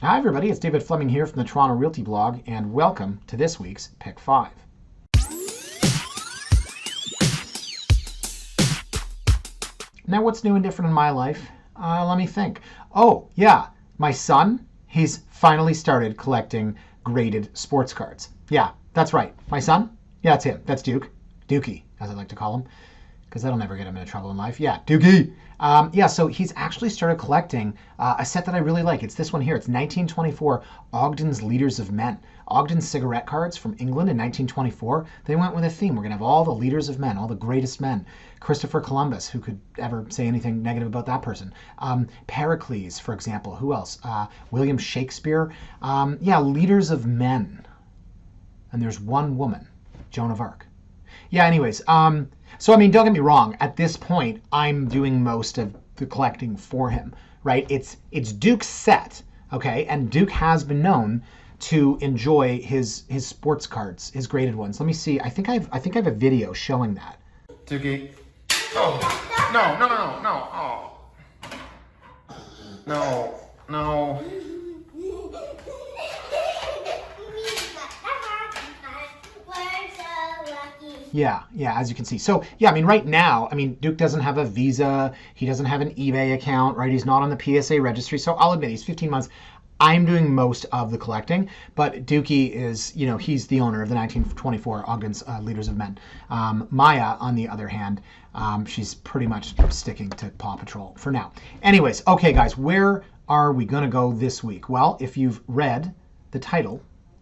Hi everybody, it's David Fleming here from the Toronto Realty blog, and welcome to this week's Pick 5. Now what's new and different in my life? Let me think. Oh yeah, my son, he's finally started collecting graded sports cards. Yeah, that's right. My son? Yeah, that's him. That's Duke. Dookie, as I like to call him, because that'll never get him into trouble in life. Yeah, Dookie. Yeah, so he's actually started collecting a set that I really like. It's this one here. It's 1924 Ogden's Leaders of Men. Ogden's cigarette cards from England in 1924. They went with a theme. We're going to have all the leaders of men, all the greatest men. Christopher Columbus, who could ever say anything negative about that person. Pericles, for example. Who else? William Shakespeare. Yeah, leaders of men. And there's one woman, Joan of Arc. Yeah, anyways, so I mean, don't get me wrong. At this point, I'm doing most of the collecting for him, right? It's Duke's set, okay? And Duke has been known to enjoy his sports cards, his graded ones. Let me see. I think I have a video showing that. Dookie. Oh, no. Oh. No. Yeah, as you can see. So, yeah, I mean, right now, I mean, Duke doesn't have a Visa. He doesn't have an eBay account, right? He's not on the PSA registry. So I'll admit, he's 15 months. I'm doing most of the collecting, but Dookie is, you know, he's the owner of the 1924 Ogden's Leaders of Men. Maya, on the other hand, she's pretty much sticking to Paw Patrol for now. Anyways, okay, guys, where are we going to go this week? Well, if you've read the title,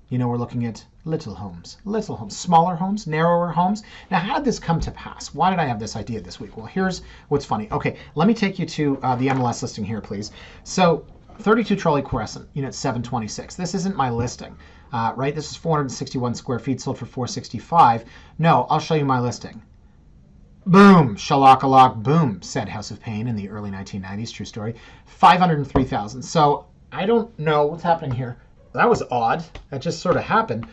you know we're looking at little homes, smaller homes, narrower homes. Now, how did this come to pass? Why did I have this idea this week? Well, here's what's funny. Okay, let me take you to the MLS listing here, please. So 32 Trolley Crescent, unit 726. This isn't my listing, right? This is 461 square feet, sold for 465. No, I'll show you my listing. Boom, shalakalak, boom, said House of Pain in the early 1990s. True story. 503,000. So I don't know what's happening here. That was odd. That just sort of happened.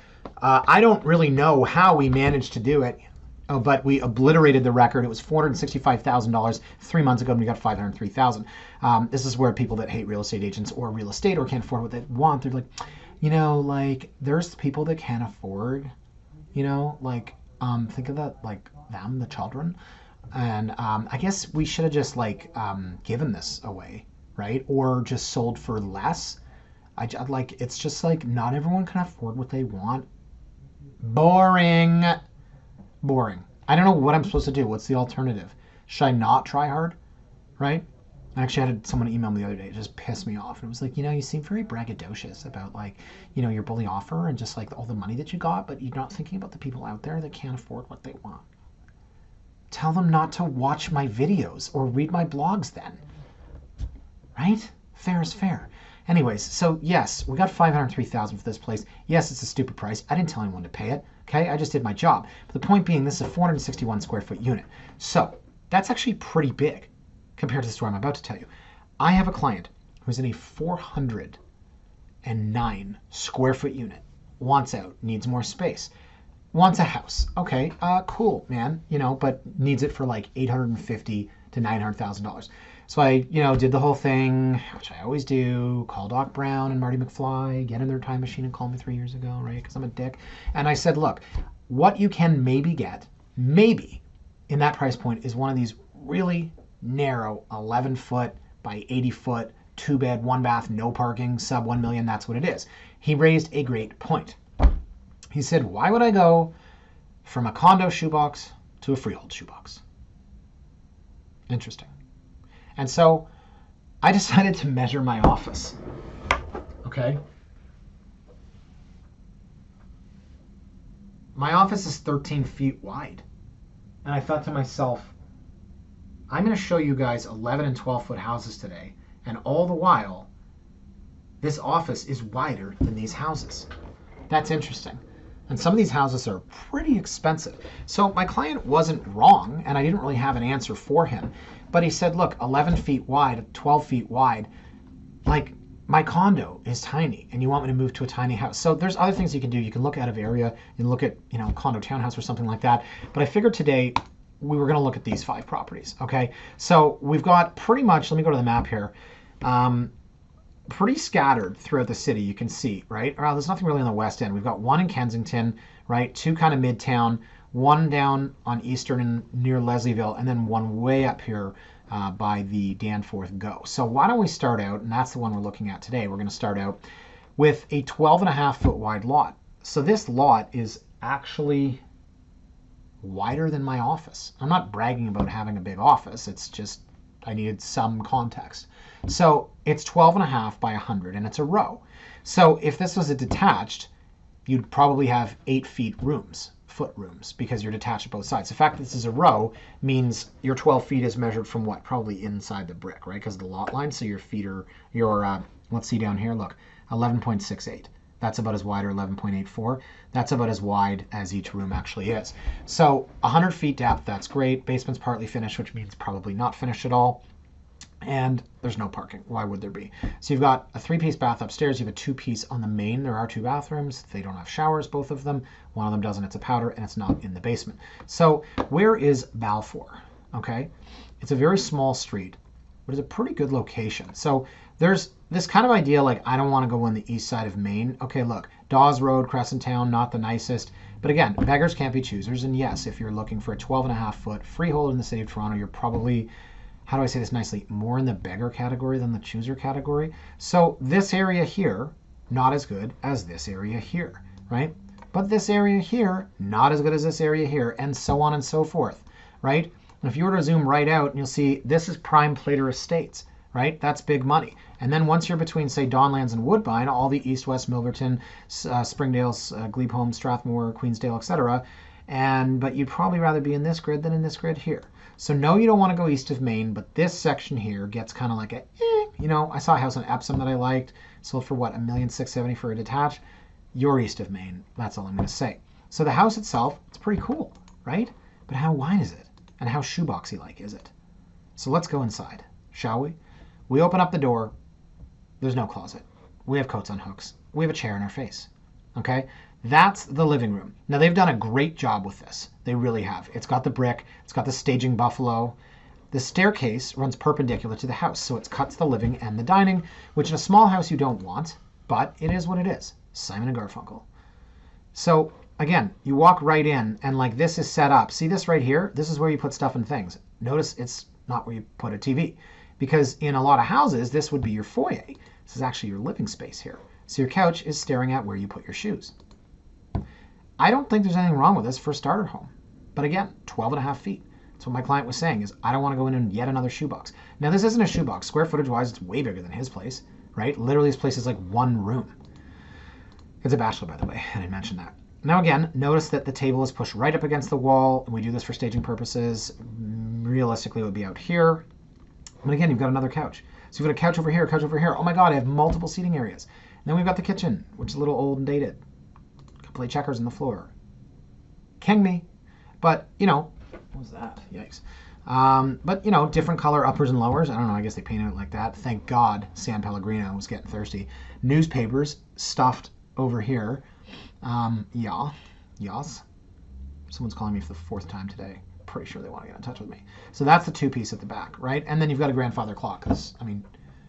I don't really know how we managed to do it, but we obliterated the record. It was $465,000 3 months ago, and we got 503,000. This is where people that hate real estate agents or real estate or can't afford what they want, they're like, you know, like there's people that can't afford, you know, like think of that, like them, the children, and I guess we should have just like given this away, right, or just sold for less. Like it's just like not everyone can afford what they want. Boring. I don't know what I'm supposed to do. What's the alternative? Should I not try hard? Right? I actually had someone email me the other day. It just pissed me off. And it was like, you know, you seem very braggadocious about like, you know, your bully offer and just like all the money that you got, but you're not thinking about the people out there that can't afford what they want. Tell them not to watch my videos or read my blogs then. Right? Fair is fair. Anyways, so yes, we got 503,000 for this place. Yes, it's a stupid price. I didn't tell anyone to pay it. Okay, I just did my job. But the point being, this is a 461 square foot unit. So that's actually pretty big compared to the story I'm about to tell you. I have a client who's in a 409 square foot unit, wants out, needs more space, wants a house. Okay, cool, man, you know, but needs it for like $850,000 to $900,000. So I, you know, did the whole thing, which I always do, call Doc Brown and Marty McFly, get in their time machine and call me 3 years ago, right? Because I'm a dick. And I said, look, what you can maybe get, maybe, in that price point is one of these really narrow 11 foot by 80 foot, 2-bed, 1-bath, no parking, sub 1 million. That's what it is. He raised a great point. He said, why would I go from a condo shoebox to a freehold shoebox? Interesting. And so I decided to measure my office. Okay. My office is 13 feet wide. And I thought to myself, I'm going to show you guys 11 and 12 foot houses today. And all the while, this office is wider than these houses. That's interesting. And some of these houses are pretty expensive. So my client wasn't wrong, and I didn't really have an answer for him. But he said, look, 11 feet wide, 12 feet wide, like my condo is tiny, and you want me to move to a tiny house. So there's other things you can do. You can look out of area, you can look at, you know, condo townhouse or something like that. But I figured today we were going to look at these 5 properties, okay? So we've got pretty much, let me go to the map here. pretty scattered throughout the city, you can see, right? Well, there's nothing really on the west end. We've got one in Kensington, right? Two kind of midtown, one down on Eastern and near Leslieville, and then one way up here by the Danforth Go. So why don't we start out, and that's the one we're looking at today. We're going to start out with a 12.5 foot wide lot. So this lot is actually wider than my office. I'm not bragging about having a big office. It's just I needed some context. So it's 12.5 by 100, and it's a row. So if this was a detached, you'd probably have 8 feet rooms, foot rooms, because you're detached at both sides. The fact that this is a row means your 12 feet is measured from what? Probably inside the brick, right? Because of the lot line. So your feet are let's see down here, look, 11.68. That's about as wide, or 11.84. That's about as wide as each room actually is. So 100 feet depth, that's great. Basement's partly finished, which means probably not finished at all. And there's no parking. Why would there be? So you've got a 3-piece bath upstairs. You have a 2-piece on the main. There are 2 bathrooms. They don't have showers, both of them. One of them doesn't. It's a powder, and it's not in the basement. So where is Balfour? Okay. It's a very small street, but it's a pretty good location. So there's this kind of idea like, I don't want to go on the east side of Maine. Okay, look, Dawes Road, Crescent Town, not the nicest. But again, beggars can't be choosers. And yes, if you're looking for a 12.5 foot freehold in the city of Toronto, you're probably, how do I say this nicely, more in the beggar category than the chooser category. So this area here, not as good as this area here, right? But this area here, not as good as this area here, and so on and so forth, right? And if you were to zoom right out, you'll see this is prime Plater Estates, right? That's big money. And then once you're between, say, Donlands and Woodbine, all the East, West, Milverton, Springdales, Glebe Home, Strathmore, Queensdale, etc. But you'd probably rather be in this grid than in this grid here. So no, you don't want to go east of Maine, but this section here gets kind of like a, I saw a house in Epsom that I liked, sold for what, $1,670,000 for a detached. You're east of Maine. That's all I'm going to say. So the house itself, it's pretty cool, right? But how wide is it? And how shoeboxy-like is it? So let's go inside, shall we? We open up the door. There's no closet. We have coats on hooks. We have a chair in our face. Okay? That's the living room. Now, they've done a great job with this. They really have. It's got the brick. It's got the staging buffalo. The staircase runs perpendicular to the house, so it cuts the living and the dining, which in a small house you don't want, but it is what it is. Simon and Garfunkel. So, again, you walk right in, and like this is set up. See this right here? This is where you put stuff and things. Notice it's not where you put a TV. Because in a lot of houses, this would be your foyer. This is actually your living space here. So your couch is staring at where you put your shoes. I don't think there's anything wrong with this for a starter home. But again, 12.5 feet. That's what my client was saying, is I don't want to go in yet another shoebox. Now, this isn't a shoebox. Square footage-wise, it's way bigger than his place, right? Literally, his place is like one room. It's a bachelor, by the way. I didn't mention that. Now, again, notice that the table is pushed right up against the wall. And we do this for staging purposes. Realistically, it would be out here. But again, you've got another couch. So you've got a couch over here, a couch over here. Oh my God, I have multiple seating areas. And then we've got the kitchen, which is a little old and dated. Play checkers on the floor. King me. But, what was that? Yikes. But, different color uppers and lowers. I don't know, I guess they painted it like that. Thank God San Pellegrino was getting thirsty. Newspapers stuffed over here. Yes. Someone's calling me for the 4th time today. Pretty sure they want to get in touch with me. So that's the 2-piece at the back, right? And then you've got a grandfather clock, because,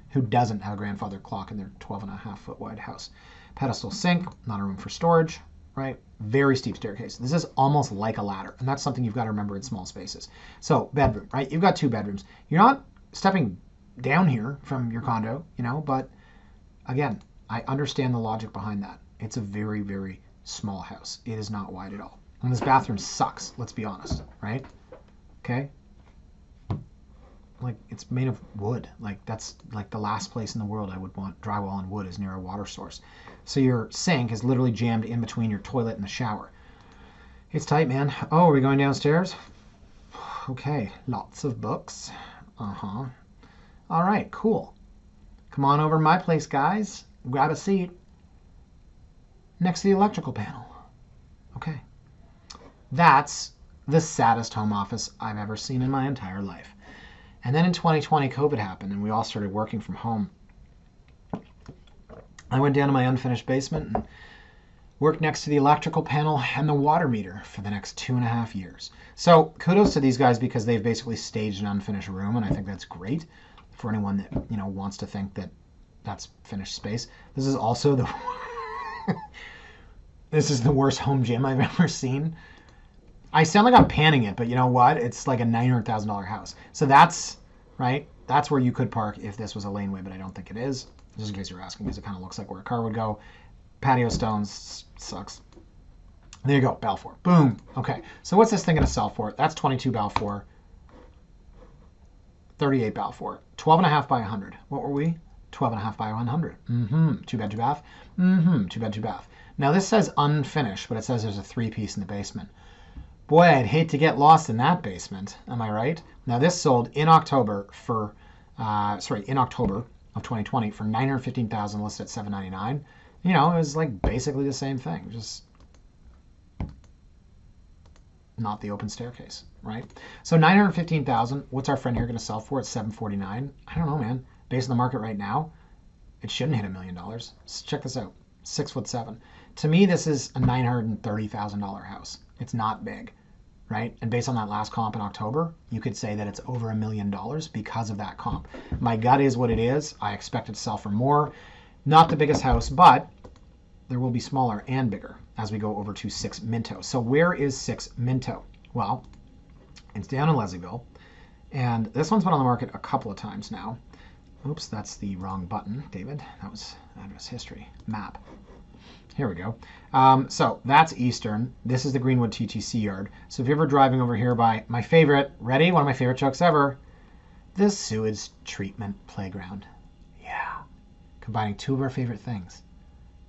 who doesn't have a grandfather clock in their 12.5 foot wide house? Pedestal sink, not a room for storage, right? Very steep staircase. This is almost like a ladder, and that's something you've got to remember in small spaces. So bedroom, right? You've got 2 bedrooms. You're not stepping down here from your condo, but again, I understand the logic behind that. It's a very, very small house. It is not wide at all. And this bathroom sucks, let's be honest, right? Okay? Like, it's made of wood. Like, that's like the last place in the world I would want drywall and wood is near a water source. So your sink is literally jammed in between your toilet and the shower. It's tight, man. Oh, are we going downstairs? Okay, lots of books. All right, cool. Come on over to my place, guys. Grab a seat next to the electrical panel. Okay. That's the saddest home office I've ever seen in my entire life. And then in 2020, COVID happened, and we all started working from home. I went down to my unfinished basement and worked next to the electrical panel and the water meter for the next 2.5 years. So kudos to these guys, because they've basically staged an unfinished room, and I think that's great for anyone that wants to think that that's finished space. This is also the this is the worst home gym I've ever seen. I sound like I'm panning it, but you know what? It's like a $900,000 house. So that's, right? That's where you could park if this was a laneway, but I don't think it is. Just in case you're asking, because it kind of looks like where a car would go. Patio stones sucks. There you go, Balfour. Boom. Okay, so what's this thing going to sell for? That's 22 Balfour. 38 Balfour. 12.5 by 100. What were we? 12.5 by 100. Two bed, two bath. Two bed, two bath. Now this says unfinished, but it says there's a 3-piece in the basement. Boy, I'd hate to get lost in that basement. Am I right? Now this sold in October for, in October of 2020 for $915,000, listed at $799. You know, it was like basically the same thing, just not the open staircase, right? So $915,000. What's our friend here going to sell for? It's $749. I don't know, man. Based on the market right now, it shouldn't hit $1 million. Check this out. 6'7". To me, this is a $930,000 house. It's not big, right? And based on that last comp in October, you could say that it's over $1 million because of that comp. My gut is what it is. I expect it to sell for more. Not the biggest house, but there will be smaller and bigger as we go over to 6 Minto. So where is 6 Minto? Well, it's down in Leslieville, and this one's been on the market a couple of times now. Oops, that's the wrong button, David. That was address history, map. Here we go. So that's Eastern. This is the Greenwood TTC yard. So if you're ever driving over here by my favorite, ready? One of my favorite trucks ever, the sewage treatment playground. Yeah. Combining two of our favorite things,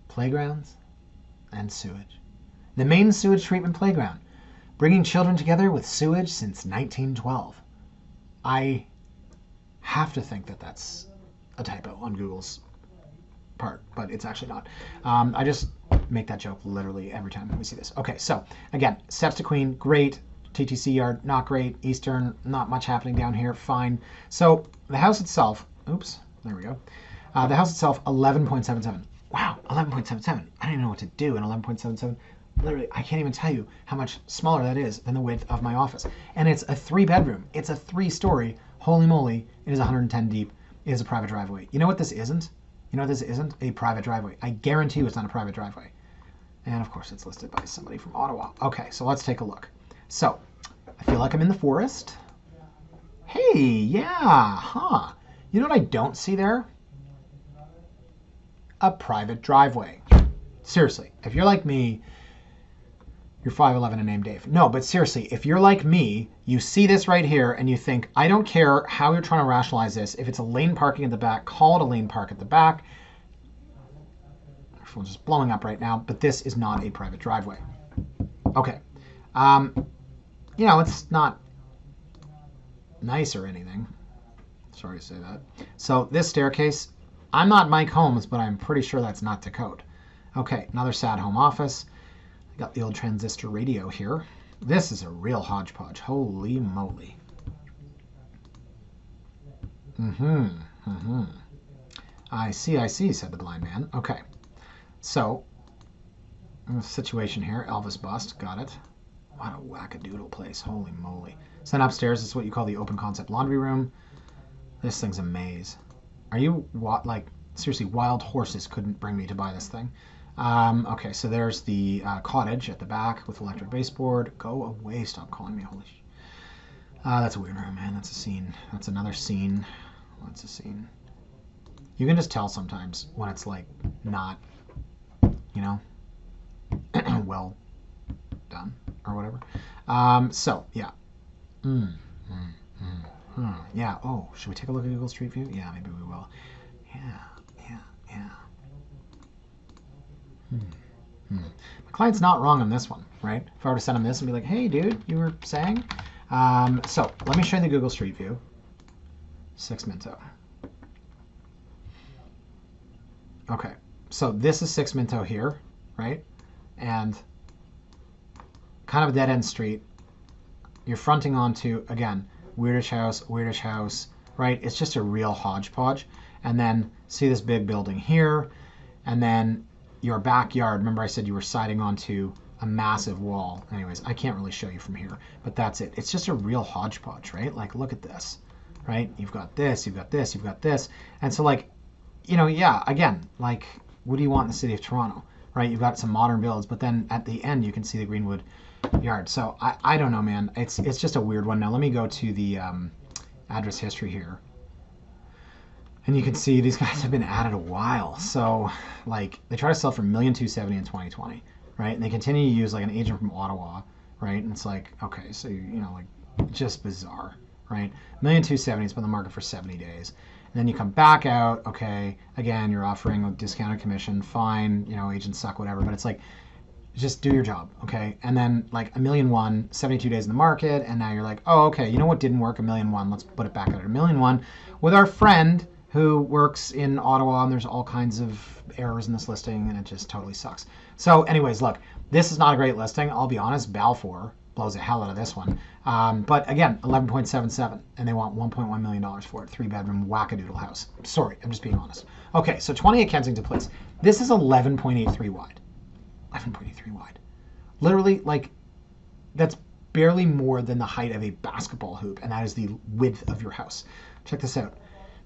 playgrounds and sewage. The main sewage treatment playground, bringing children together with sewage since 1912. I have to think that that's a typo on Google's part, but it's actually not. I just make that joke literally every time we see this. Okay, so again, steps to Queen, great. TTC yard, not great. Eastern, not much happening down here, fine. So the house itself, oops, there we go. The house itself, 11.77. Wow, 11.77. I don't even know what to do in 11.77. Literally, I can't even tell you how much smaller that is than the width of my office. And it's a 3-bedroom. It's a 3-story. Holy moly, it is 110 deep. It is a private driveway. You know what this isn't? You know what this isn't? A private driveway. I guarantee you it's not a private driveway. And of course, it's listed by somebody from Ottawa. Okay, so let's take a look. So, I feel like I'm in the forest. Hey, yeah, huh. You know what I don't see there? A private driveway. Seriously, if you're like me, you're 5'11" and named Dave. No, but seriously, if you're like me, you see this right here and you think, I don't care how you're trying to rationalize this. If it's a lane parking at the back, call it a lane park at the back. My phone's just blowing up right now, but this is not a private driveway. Okay. You know, it's not nice or anything. Sorry to say that. So this staircase, I'm not Mike Holmes, but I'm pretty sure that's not the code. Okay, another sad home office. Got the old transistor radio here. This is a real hodgepodge. Holy moly. I see, said the blind man. Okay. So, situation here. Elvis bust. Got it. What a wackadoodle place. Holy moly. So then upstairs is what you call the open concept laundry room. This thing's a maze. Are you, like, seriously, wild horses couldn't bring me to buy this thing. Okay, so there's the cottage at the back with electric baseboard. Go away, stop calling me, holy sh... that's a weird room, man. That's a scene. That's another scene. What's a scene? You can just tell sometimes when it's, like, not, you know, well done or whatever. So, yeah. Yeah, oh, should we take a look at Google Street View? Yeah, maybe we will. Yeah. My client's not wrong on this one, right? If I were to send him this and be like, hey, dude, you were saying? So let me show you the Google Street View. 6 Minto. Okay, so this is 6 Minto here, right? And kind of a dead-end street. You're fronting onto, again, weirdish house, right? It's just a real hodgepodge. And then see this big building here, and then your backyard. Remember I said you were siding onto a massive wall. Anyways, I can't really show you from here, but that's it. It's just a real hodgepodge, right? Like, look at this, right? You've got this, you've got this, you've got this. And so, like, yeah, again, like, what do you want in the city of Toronto, right? You've got some modern builds, but then at the end you can see the Greenwood Yard. So I don't know, man. It's just a weird one. Now let me go to the address history here. And you can see these guys have been at it a while. So, like, they try to sell for $1,270,000 in 2020, right? And they continue to use, like, an agent from Ottawa, right? And it's like, okay, so, like, just bizarre, right? $1,270,000, it's been on the market for 70 days. And then you come back out, okay, again, you're offering a discounted commission, fine, agents suck, whatever. But it's like, just do your job, okay? And then, like, $1,001,000, 72 days in the market, and now you're like, oh, okay, you know what didn't work? $1,001,000, let's put it back out at $1,001,000 with our friend who works in Ottawa, and there's all kinds of errors in this listing, and it just totally sucks. So anyways, look, this is not a great listing. I'll be honest, Balfour blows the hell out of this one. But again, 11.77, and they want $1.1 million for it. 3-bedroom wackadoodle house. Sorry, I'm just being honest. Okay, so 20 at Kensington Place. This is 11.83 wide. 11.83 wide. Literally, like, that's barely more than the height of a basketball hoop, and that is the width of your house. Check this out.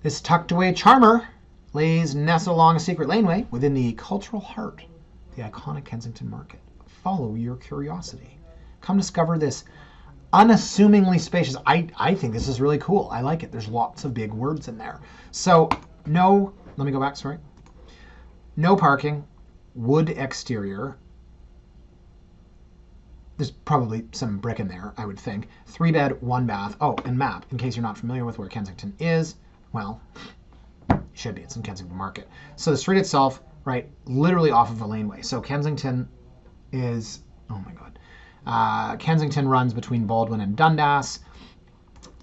This tucked away charmer lays nestled along a secret laneway within the cultural heart of the iconic Kensington Market. Follow your curiosity. Come discover this unassumingly spacious. I think this is really cool. I like it. There's lots of big words in there. So no, let me go back, sorry. No parking, wood exterior. There's probably some brick in there, I would think. 3-bed, 1-bath. Oh, and map, in case you're not familiar with where Kensington is. Well, it should be. It's in Kensington Market. So the street itself, right, literally off of a laneway. So Kensington is, oh my God. Kensington runs between Baldwin and Dundas.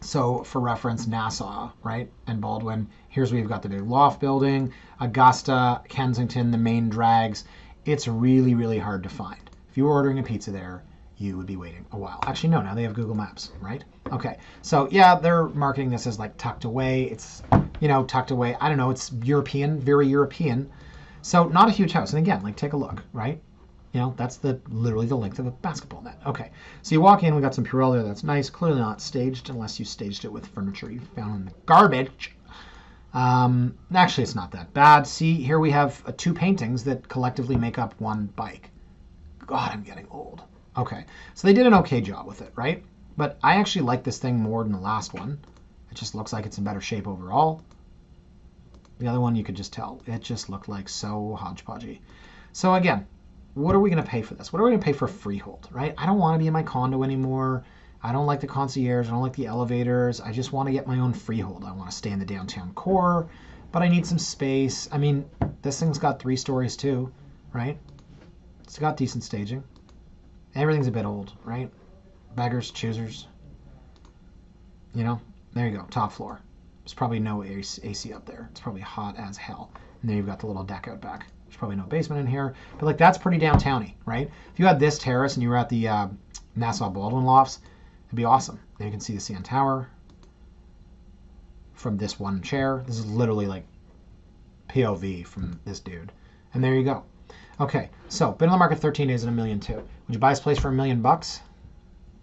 So for reference, Nassau, right, and Baldwin. Here's where you've got the big loft building. Augusta, Kensington, the main drags. It's really, really hard to find. If you were ordering a pizza there, you would be waiting a while. Actually, no, now they have Google Maps, right? Okay, so yeah, they're marketing this as like tucked away. It's, tucked away. I don't know, it's European, very European. So not a huge house. And again, like, take a look, right? That's literally the length of a basketball net. Okay, so you walk in, we got some Purell there. That's nice. Clearly not staged unless you staged it with furniture you found in the garbage. Actually, it's not that bad. See, here we have 2 paintings that collectively make up one bike. God, I'm getting old. Okay, so they did an okay job with it, right? But I actually like this thing more than the last one. It just looks like it's in better shape overall. The other one, you could just tell. It just looked like so hodgepodgey. So again, what are we going to pay for this? What are we going to pay for freehold, right? I don't want to be in my condo anymore. I don't like the concierge. I don't like the elevators. I just want to get my own freehold. I want to stay in the downtown core, but I need some space. I mean, this thing's got 3 stories too, right? It's got decent staging. Everything's a bit old, right? Beggars, choosers. There you go, top floor. There's probably no AC up there. It's probably hot as hell. And then you've got the little deck out back. There's probably no basement in here. But, like, that's pretty downtowny, right? If you had this terrace and you were at the Nassau Baldwin lofts, it'd be awesome. Then you can see the CN Tower from this one chair. This is literally, like, POV from this dude. And there you go. Okay, so been on the market 13 days at $1.2 million. Would you buy this place for $1 million?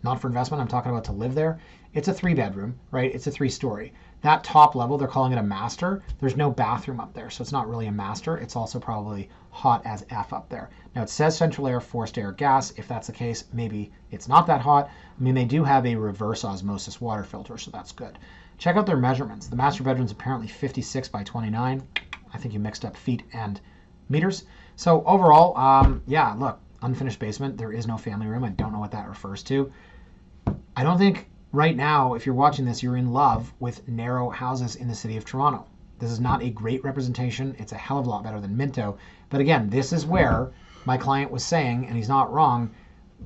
Not for investment. I'm talking about to live there. It's a 3-bedroom, right? It's a 3-story. That top level, they're calling it a master. There's no bathroom up there, so it's not really a master. It's also probably hot as F up there. Now, it says central air, forced air, gas. If that's the case, maybe it's not that hot. I mean, they do have a reverse osmosis water filter, so that's good. Check out their measurements. The master bedroom's apparently 56 by 29. I think you mixed up feet and meters. So overall, yeah, look, unfinished basement. There is no family room. I don't know what that refers to. I don't think right now, if you're watching this, you're in love with narrow houses in the city of Toronto. This is not a great representation. It's a hell of a lot better than Minto. But again, this is where my client was saying, and he's not wrong,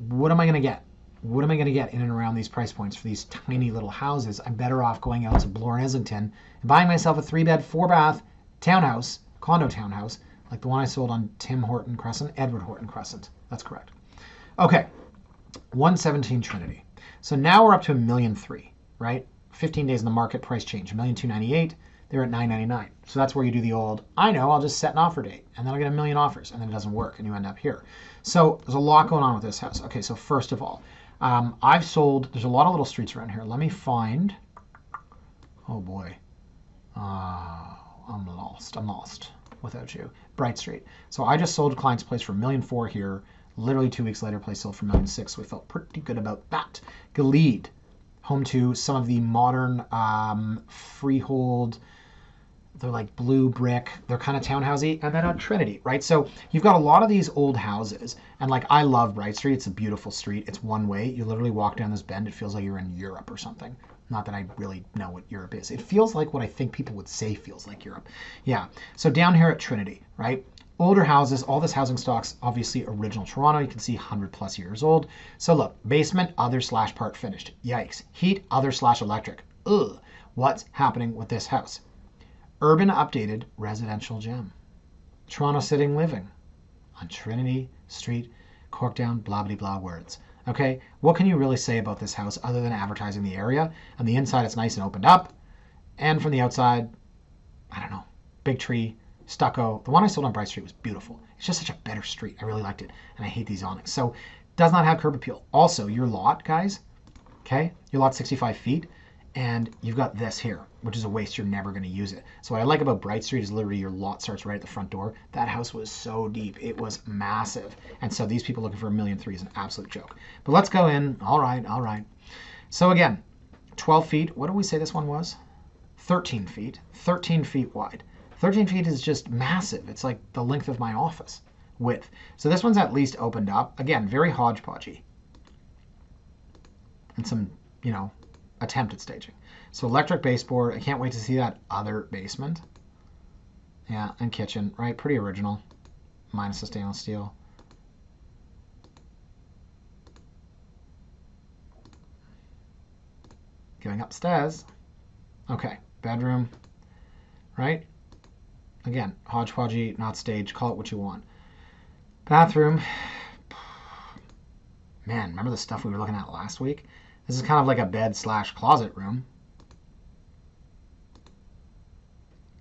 what am I going to get? What am I going to get in and around these price points for these tiny little houses? I'm better off going out to Bloor and Islington and buying myself a 3-bed, 4-bath townhouse, condo townhouse, like the one I sold on Edward Horton Crescent. That's correct. Okay, 117 Trinity. So now we're up to $1.3 million, right? 15 days in the market, price change, $1,298,000. They're at $999,000. So that's where you do the old, I know, I'll just set an offer date, and then I'll get 1 million offers, and then it doesn't work, and you end up here. So there's a lot going on with this house. Okay, so first of all, I've sold, there's a lot of little streets around here. Let me find, oh boy. I'm lost. I'm lost without you. Bright Street. So I just sold a client's place for $1.4 million here. Literally 2 weeks later, place sold for $1.6 million. So we felt pretty good about that. Gilead, home to some of the modern freehold. They're like blue brick. They're kind of townhousey. And then on Trinity, right? So you've got a lot of these old houses. And like, I love Bright Street. It's a beautiful street. It's one way. You literally walk down this bend. It feels like you're in Europe or something. Not that I really know what Europe is. It feels like what I think people would say feels like Europe. Yeah. So down here at Trinity, right? Older houses, all this housing stock's obviously original Toronto. You can see 100+ years old. So look, basement, other / part finished. Yikes. Heat, other / electric. Ugh. What's happening with this house? Urban updated residential gem. Toronto sitting living on Trinity Street, Corkdown, blah, blah, blah words. Okay, what can you really say about this house other than advertising the area? On the inside, it's nice and opened up. And from the outside, I don't know, big tree, stucco. The one I sold on Bright Street was beautiful. It's just such a better street. I really liked it. And I hate these awnings. So does not have curb appeal. Also, your lot, guys, okay, your lot's 65 feet. And you've got this here, which is a waste. You're never going to use it. So what I like about Bright Street is literally your lot starts right at the front door. That house was so deep. It was massive. And so these people looking for $1.3 million is an absolute joke. But let's go in. All right, all right. So again, 12 feet. What did we say this one was? 13 feet. 13 feet wide. 13 feet is just massive. It's like the length of my office width. So this one's at least opened up. Again, very hodgepodgey. And some, you know, attempt at staging. So electric baseboard. I can't wait to see that other basement. Yeah, and kitchen, right? Pretty original. Minus the stainless steel. Going upstairs. Okay, bedroom, right? Again, hodgepodgey, not staged. Call it what you want. Bathroom. Man, remember the stuff we were looking at last week? This is kind of like a bed / closet room.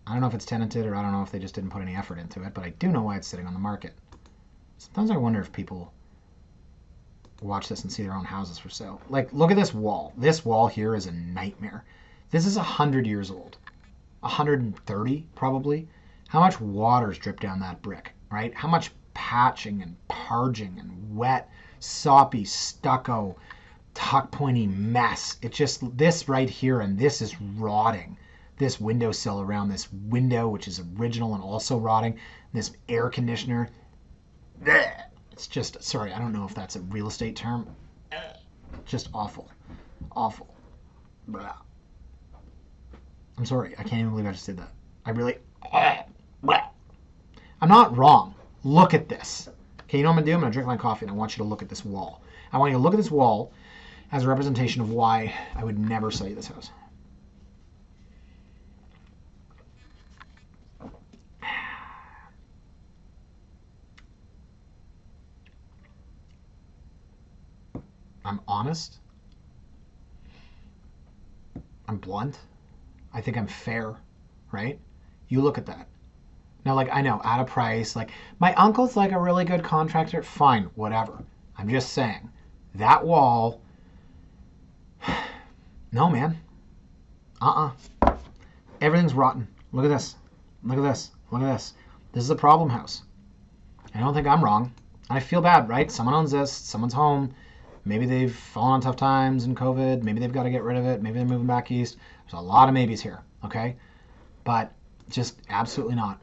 I don't know if it's tenanted or I don't know if they just didn't put any effort into it, but I do know why it's sitting on the market. Sometimes I wonder if people watch this and see their own houses for sale. Like, look at this wall. This wall here is a nightmare. This is 100 years old. 130 probably. How much water's dripped down that brick, right? How much patching and parging and wet, soppy, stucco, tuck pointy mess. It just, this right here, and this is rotting. This windowsill around this window, which is original and also rotting. This air conditioner. It's just, sorry, I don't know if that's a real estate term. Just awful. Awful. Blah. I'm sorry, I can't even believe I just did that. I really, I'm not wrong. Look at this. Okay, you know what I'm going to do? I'm going to drink my coffee and I want you to look at this wall. I want you to look at this wall as a representation of why I would never sell you this house. I'm honest. I'm blunt. I think I'm fair, right? You look at that. Now, like, I know, at a price, like, my uncle's like a really good contractor. Fine, whatever. I'm just saying, that wall, no, man. Everything's rotten. Look at this. Look at this. Look at this. This is a problem house. I don't think I'm wrong. And I feel bad, right? Someone owns this. Someone's home. Maybe they've fallen on tough times in COVID. Maybe they've got to get rid of it. Maybe they're moving back east. There's a lot of maybes here, okay? But just absolutely not.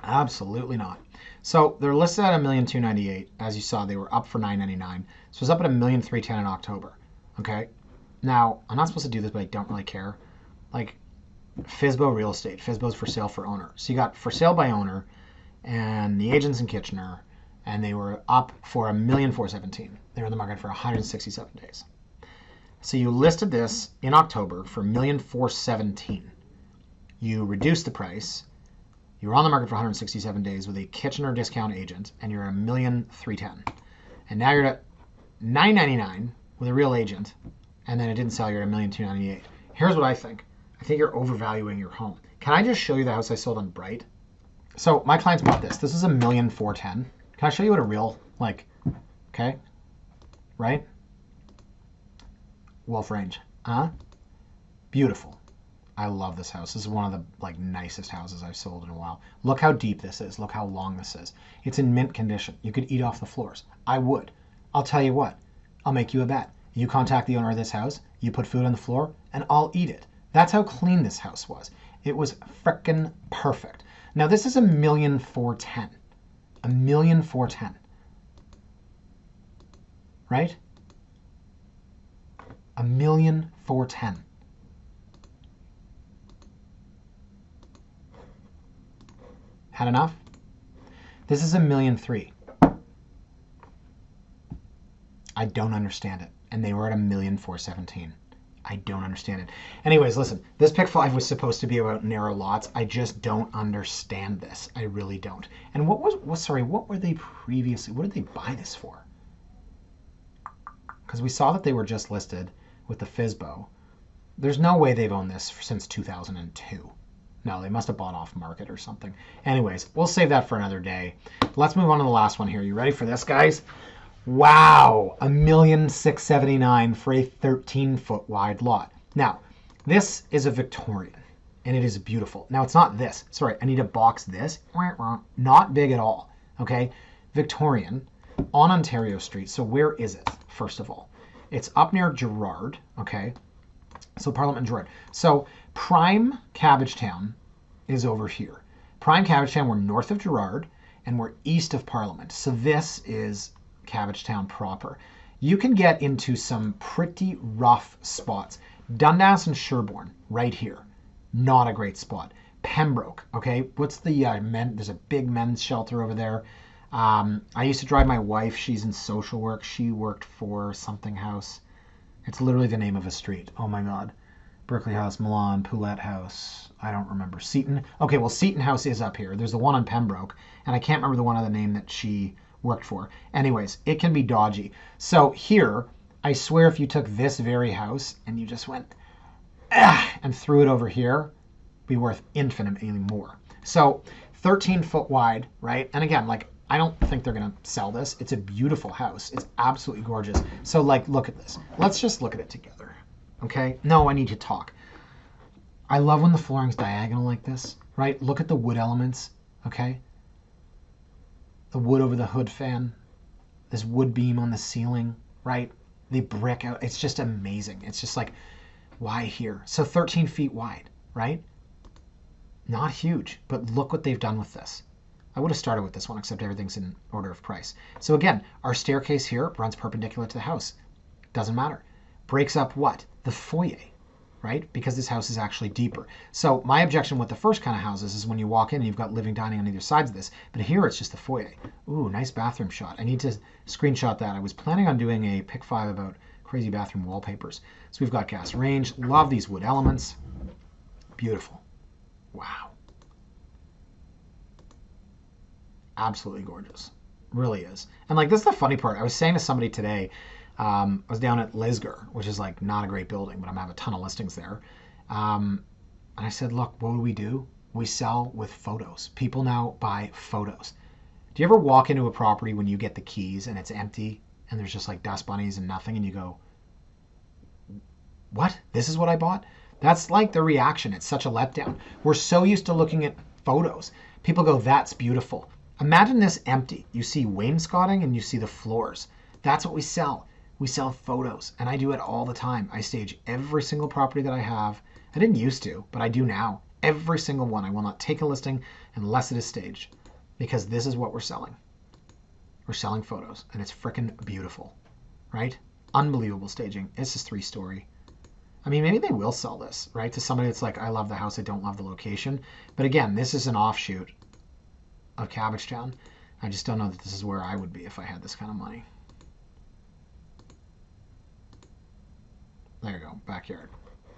Absolutely not. So they're listed at $1,298,000. As you saw, they were up for $999,000. So it was up at $1,310,000 in October, okay? Now, I'm not supposed to do this, but I don't really care. Like, FSBO Real Estate. FSBO's for sale for owner. So you got for sale by owner and the agents in Kitchener, and they were up for $1,417,000. They were in the market for 167 days. So you listed this in October for $1,417,000. You reduced the price. You were on the market for 167 days with a Kitchener discount agent, and you're at $1,310,000. And now you're at $999,000 with a real agent, and then it didn't sell. You're at $1,298,000. Here's what I think. I think you're overvaluing your home. Can I just show you the house I sold on Bright? So my clients bought this. This is $1,410,000. Can I show you what a real, like, okay, right? Wolf range, huh? Beautiful. I love this house. This is one of the like nicest houses I've sold in a while. Look how deep this is. Look how long this is. It's in mint condition. You could eat off the floors. I would. I'll tell you what. I'll make you a bet. You contact the owner of this house, you put food on the floor, and I'll eat it. That's how clean this house was. It was frickin' perfect. Now this is $1,410,000. $1,410,000. Right? $1,410,000. Had enough? This is $1,300,000. I don't understand it. And they were at $1,417,000. I don't understand it. Anyways, listen, this pick 5 was supposed to be about narrow lots. I just don't understand this. I really don't. And what were they previously? What did they buy this for? Because we saw that they were just listed with the FSBO. There's no way they've owned this since 2002. No, they must have bought off market or something. Anyways, we'll save that for another day. Let's move on to the last one here. You ready for this, guys? Wow, $1,679,000 for a 13-foot wide lot. Now, this is a Victorian, and it is beautiful. Now, it's not this. Sorry, I need to box this. Not big at all, okay? Victorian on Ontario Street. So where is it, first of all? It's up near Gerrard, okay? So Parliament and Gerrard. So prime Cabbagetown is over here. Prime Cabbagetown, we're north of Gerrard, and we're east of Parliament. So this is Cabbagetown proper. You can get into some pretty rough spots. Dundas and Sherbourne, right here. Not a great spot. Pembroke, okay? What's the there's a big men's shelter over there. I used to drive my wife. She's in social work. She worked for something house. It's literally the name of a street. Oh my God. Berkeley House, Milan, Poulette House. I don't remember. Seton. Okay, well, Seton House is up here. There's the one on Pembroke, and I can't remember the one other name that she worked for. Anyways, it can be dodgy. So here, I swear if you took this very house and you just went, and threw it over here, it'd be worth infinitely more. So 13-foot wide, right? And again, like, I don't think they're going to sell this. It's a beautiful house. It's absolutely gorgeous. So, like, look at this. Let's just look at it together, okay? No, I need to talk. I love when the flooring's diagonal like this, right? Look at the wood elements, okay? The wood over the hood fan, this wood beam on the ceiling, right? The brick out. It's just amazing. It's just like, why here? So 13 feet wide, right? Not huge, but look what they've done with this. I would have started with this one, except everything's in order of price. So again, our staircase here runs perpendicular to the house. Doesn't matter. Breaks up what? The foyer, right? Because this house is actually deeper. So my objection with the first kind of houses is when you walk in and you've got living, dining on either sides of this. But here it's just the foyer. Ooh, nice bathroom shot. I need to screenshot that. I was planning on doing a pick 5 about crazy bathroom wallpapers. So we've got gas range. Love these wood elements. Beautiful. Wow. Absolutely gorgeous. Really is. And like, this is the funny part. I was saying to somebody today, I was down at Lisgar, which is like not a great building, but I'm gonna have a ton of listings there. And I said, look, what do? We sell with photos. People now buy photos. Do you ever walk into a property when you get the keys and it's empty and there's just like dust bunnies and nothing and you go, what? This is what I bought? That's like the reaction. It's such a letdown. We're so used to looking at photos. People go, that's beautiful. Imagine this empty. You see wainscoting and you see the floors. That's what we sell. We sell photos, and I do it all the time. I stage every single property that I have. I didn't used to, but I do now. Every single one. I will not take a listing unless it is staged, because this is what we're selling. We're selling photos, and it's freaking beautiful, right? Unbelievable staging. It's just 3-story. I mean, maybe they will sell this, right? To somebody that's like, I love the house, I don't love the location. But again, this is an offshoot of Cabbagetown. I just don't know that this is where I would be if I had this kind of money. There you go, backyard,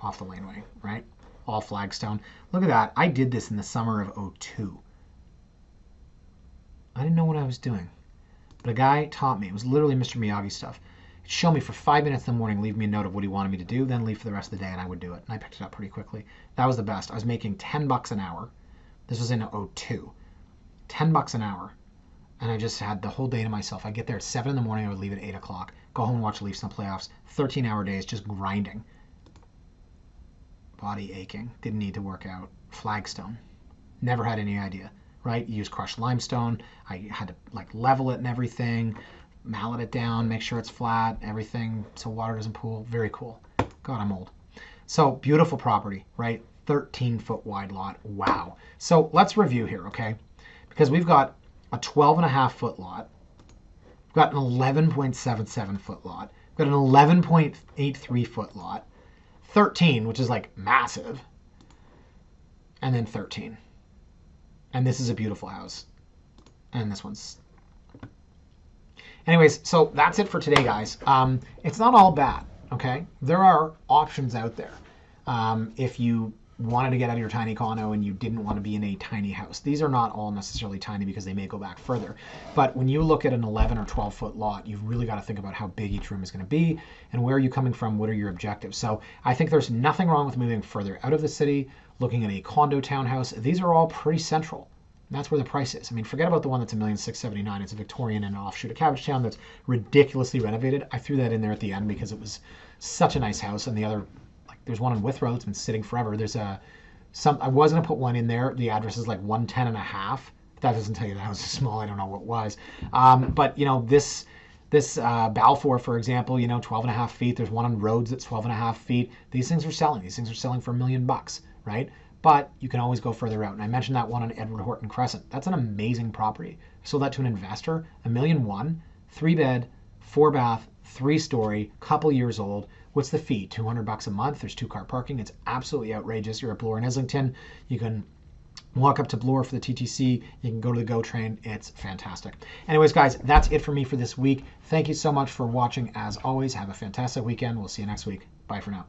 off the laneway, right? All flagstone. Look at that. I did this in the summer of '02. I didn't know what I was doing, but a guy taught me. It was literally Mr. Miyagi stuff. He'd show me for 5 minutes in the morning, leave me a note of what he wanted me to do, then leave for the rest of the day, and I would do it. And I picked it up pretty quickly. That was the best. I was making $10 an hour. This was in '02. $10 an hour, and I just had the whole day to myself. I'd get there at 7 in the morning, I would leave at 8 o'clock, go home and watch the Leafs in the playoffs, 13-hour days, just grinding. body aching. Didn't need to work out. Flagstone. Never had any idea, right? You use crushed limestone. I had to like level it and everything, mallet it down, make sure it's flat, everything so water doesn't pool. Very cool. God, I'm old. So beautiful property, right? 13-foot wide lot. Wow. So let's review here, okay? Because we've got a 12.5-foot lot. We've got an 11.77-foot lot. We've got an 11.83-foot lot. 13, which is like massive. And then 13. And this is a beautiful house. And this one's... Anyways, so that's it for today, guys. It's not all bad, okay? There are options out there. If you wanted to get out of your tiny condo and you didn't want to be in a tiny house. These are not all necessarily tiny because they may go back further. But when you look at an 11 or 12-foot lot, you've really got to think about how big each room is going to be and where are you coming from, what are your objectives. So I think there's nothing wrong with moving further out of the city, looking at a condo townhouse. These are all pretty central. And that's where the price is. I mean, forget about the one that's $1,679,000. It's a Victorian and an offshoot of Cabbagetown that's ridiculously renovated. I threw that in there at the end because it was such a nice house. And the other, like, there's one in Withrow that's been sitting forever. There's I was going to put one in there. The address is like 110.5. That doesn't tell you the house is small. I don't know what it was. But, you know, this Balfour, for example, you know, 12.5 feet. There's one on Rhodes that's 12.5 feet. These things are selling. These things are selling for $1 million, right? But you can always go further out. And I mentioned that one on Edward Horton Crescent. That's an amazing property. I sold that to an investor, $1.1 million, 3-bed, 4-bath, 3-story, couple years old. What's the fee? $200 a month. There's 2-car parking. It's absolutely outrageous. You're at Bloor and Islington. You can walk up to Bloor for the TTC. You can go to the GO train. It's fantastic. Anyways, guys, that's it for me for this week. Thank you so much for watching. As always, have a fantastic weekend. We'll see you next week. Bye for now.